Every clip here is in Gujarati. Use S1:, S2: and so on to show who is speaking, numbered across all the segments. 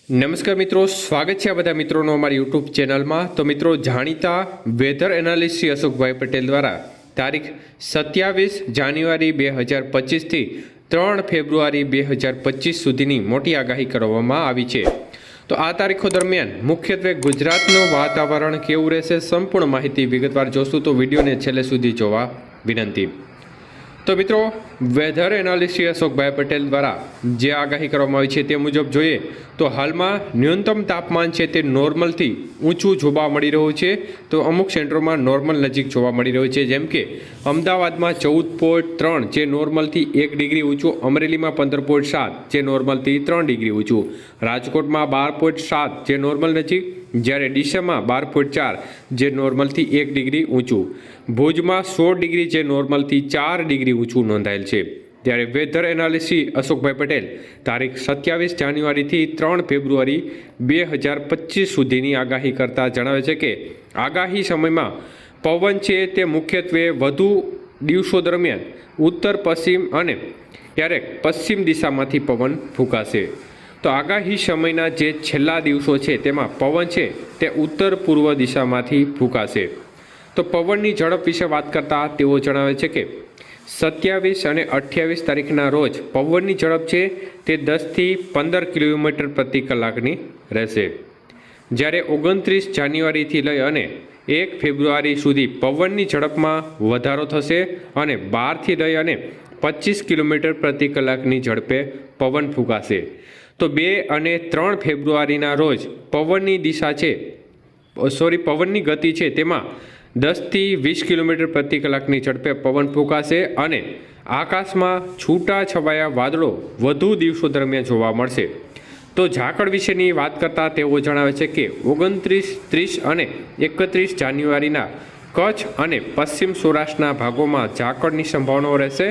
S1: નમસ્કાર મિત્રો, સ્વાગત છે આ બધા મિત્રોનો અમારી યુટ્યુબ ચેનલમાં। તો મિત્રો, જાણીતા વેધર એનાલિસ્ટ અશોકભાઈ પટેલ દ્વારા તારીખ 27 જાન્યુઆરી 2025થી 3 ફેબ્રુઆરી 2025 સુધીની મોટી આગાહી કરવામાં આવી છે। તો આ તારીખો દરમિયાન મુખ્યત્વે ગુજરાતનું વાતાવરણ કેવું રહેશે, સંપૂર્ણ માહિતી વિગતવાર જોશું, તો વિડીયોને છેલ્લે સુધી જોવા વિનંતી। તો મિત્રો, વેધર એનાલિસ્ટ અશોકભાઈ પટેલ દ્વારા જે આગાહી કરવામાં આવી છે તે મુજબ જોઈએ તો હાલમાં ન્યૂનતમ તાપમાન છે તે નોર્મલથી ઊંચું જોવા મળી રહ્યું છે। તો અમુક સેન્ટરોમાં નોર્મલ નજીક જોવા મળી રહ્યું છે, જેમ કે અમદાવાદમાં 14.3 જે નોર્મલથી 1 ડિગ્રી ઊંચું, અમરેલીમાં 15.7 જે નોર્મલથી 3 ડિગ્રી ઊંચું, રાજકોટમાં 12.7 જે નોર્મલ નજીક, જ્યારે ડીસામાં 12.4 જે નોર્મલથી 1 ડિગ્રી ઊંચું, ભુજમાં 16 ડિગ્રી જે નોર્મલથી 4 ડિગ્રી ઊંચું નોંધાયેલ છે। ત્યારે વેધર એનાલિસ્ટ અશોકભાઈ પટેલ તારીખ 27 જાન્યુઆરીથી 3 ફેબ્રુઆરી 2025 સુધીની આગાહી કરતા જણાવે છે કે આગાહી સમયમાં પવન છે તે મુખ્યત્વે વધુ દિવસો દરમિયાન ઉત્તર પશ્ચિમ અને ક્યારેક પશ્ચિમ દિશામાંથી પવન ફૂંકાશે। તો આગાહી સમયના જે છેલ્લા દિવસો છે તેમાં પવન છે તે ઉત્તર પૂર્વ દિશામાંથી ફૂંકાશે। તો પવનની ઝડપ વિશે વાત કરતાં તેઓ જણાવે છે કે 27 અને 28 તારીખના રોજ પવનની ઝડપ છે તે 10થી 15 કિલોમીટર પ્રતિ કલાકની રહેશે, જ્યારે 29 જાન્યુઆરીથી લઈ અને 1 ફેબ્રુઆરી સુધી પવનની ઝડપમાં વધારો થશે અને 12થી લઈ અને 25 કિલોમીટર પ્રતિ કલાકની ઝડપે પવન ફૂંકાશે। તો 2 અને 3 ફેબ્રુઆરીના રોજ પવનની ગતિ છે તેમાં 10થી 20 કિલોમીટર પ્રતિ કલાકની ઝડપે પવન ફૂંકાશે અને આકાશમાં છૂટા છવાયા વાદળો વધુ દિવસો દરમિયાન જોવા મળશે। તો ઝાકળ વિશેની વાત કરતાં તેઓ જણાવે છે કે 29, 30 અને 31 જાન્યુઆરીના કચ્છ અને પશ્ચિમ સૌરાષ્ટ્રના ભાગોમાં ઝાકળની સંભાવનાઓ રહેશે।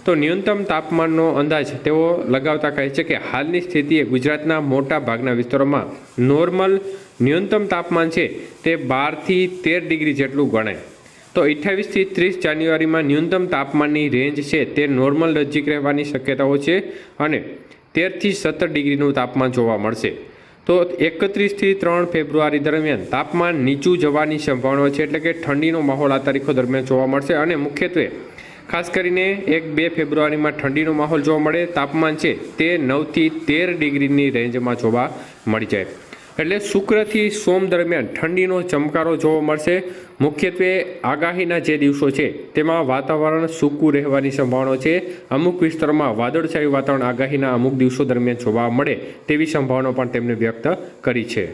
S1: તો ન્યૂનતમ તાપમાનનો અંદાજ તેઓ લગાવતા કહે છે કે હાલની સ્થિતિએ ગુજરાતના મોટા ભાગના વિસ્તારોમાં નોર્મલ ન્યૂનતમ તાપમાન છે તે 12થી 13 ડિગ્રી જેટલું ગણાય। તો 28થી 30 જાન્યુઆરીમાં ન્યૂનતમ તાપમાનની રેન્જ છે તે નોર્મલ નજીક રહેવાની શક્યતાઓ છે અને 13થી 17 ડિગ્રીનું તાપમાન જોવા મળશે। તો 31થી 3 ફેબ્રુઆરી દરમિયાન તાપમાન નીચું જવાની સંભાવના છે, એટલે કે ઠંડીનો માહોલ આ તારીખો દરમિયાન જોવા મળશે અને મુખ્યત્વે ખાસ કરીને 1-2 ફેબ્રુઆરીમાં ઠંડીનો માહોલ જોવા મળે, તાપમાન છે તે 9થી 13 ડિગ્રીની રેન્જમાં જોવા મળી જાય। એટલે શુક્રથી સોમ દરમિયાન ઠંડીનો ચમકારો જોવા મળશે। મુખ્યત્વે આગાહીના જે દિવસો છે તેમાં વાતાવરણ સૂકું રહેવાની સંભાવના છે। અમુક વિસ્તારોમાં વાદળછાયું વાતાવરણ આગાહીના અમુક દિવસો દરમિયાન જોવા મળે તેવી સંભાવના પણ તેમણે વ્યક્ત કરી છે।